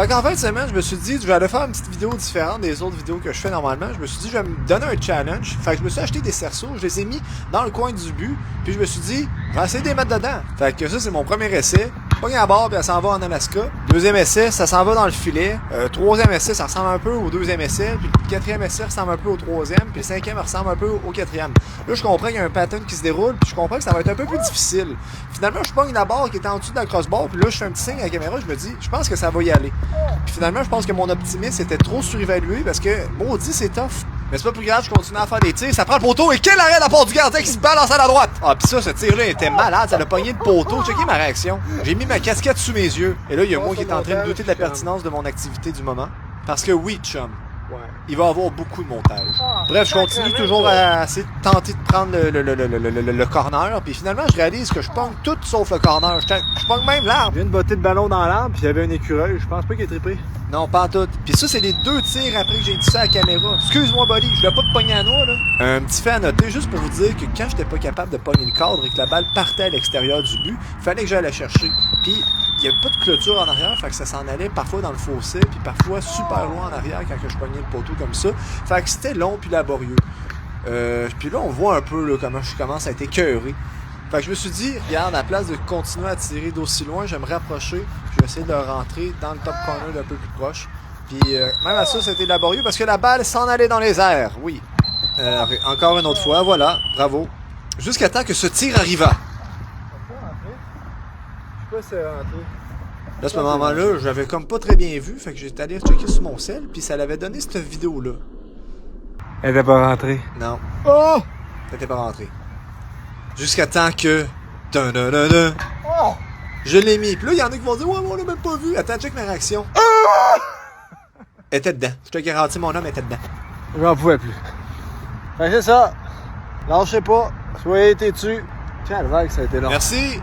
Fait qu'en fin de semaine, je me suis dit, je vais aller faire une petite vidéo différente des autres vidéos que je fais normalement. Je me suis dit, je vais me donner un challenge. Fait que je me suis acheté des cerceaux, je les ai mis dans le coin du but, puis je me suis dit, je vais essayer de les mettre dedans. Fait que ça, c'est mon premier essai. Pogne à bord, puis elle s'en va en Alaska. Deuxième essai, ça s'en va dans le filet. Troisième essai, ça ressemble un peu au deuxième essai. Puis le quatrième essai ressemble un peu au troisième. Puis le cinquième ressemble un peu au quatrième. Là, je comprends qu'il y a un pattern qui se déroule, puis je comprends que ça va être un peu plus difficile. Finalement, je pogne la barre qui est en dessous de la crossbar, puis là, je fais un petit signe à la caméra, je me dis, je pense que ça va y aller. Puis finalement, je pense que mon optimisme était trop surévalué parce que, maudit, c'est tough. Mais c'est pas plus grave, je continue à faire des tirs, ça prend le poteau, et quel arrêt de la part du gardien qui se balance à la droite! Ah, pis ça, ce tir-là était malade, ça l'a pogné le poteau. Checkez ma réaction. J'ai mis ma casquette sous mes yeux. Et là, il y a moi qui est en train de douter de la pertinence de mon activité du moment. Parce que oui, chum, il va y avoir beaucoup de montage. Bref, je continue toujours à essayer de tenter de prendre le corner, puis finalement, je réalise que je pogne tout sauf le corner. Je pogne même l'arbre. Je viens de botter de ballon dans l'arbre, puis il y avait un écureuil. Je pense pas qu'il est trippé. Non, pas en tout. Puis ça, c'est les deux tirs après que j'ai dit ça à la caméra. Excuse-moi, buddy, je l'ai pas de pogner à noix, là. Un petit fait à noter, juste pour vous dire que quand j'étais pas capable de pogner le cadre et que la balle partait à l'extérieur du but, fallait que j'aille la chercher. Puis, il y a pas de clôture en arrière, fait que ça s'en allait parfois dans le fossé, puis parfois super loin en arrière quand que je pognais le poteau comme ça. Fait que c'était long puis laborieux. Puis là, on voit un peu là, comment je commence à être écœuré. Fait que je me suis dit, regarde, à la place de continuer à tirer d'aussi loin, je vais me rapprocher. Je vais essayer de le rentrer dans le top corner d'un peu plus proche. Puis même à ça, c'était laborieux parce que la balle s'en allait dans les airs. Oui. Encore une autre fois, voilà. Bravo. Jusqu'à temps que ce tir arriva. Je sais pas si c'est rentré. Là, à ce moment-là, j'avais comme pas très bien vu. Fait que j'étais allé checker sur mon cell. Puis ça l'avait donné cette vidéo-là. Elle était pas rentrée. Non. Oh! T'étais pas rentré. Jusqu'à temps que... Je l'ai mis. Puis là, il y en a qui vont dire, ouais, on l'a même pas vu. Attends, check ma réaction. Elle était dedans. Je te garantis, mon homme était dedans. J'en pouvais plus. Fait que c'est ça. Lâchez pas. Soyez têtus. Tiens, le vague, ça a été long. Merci.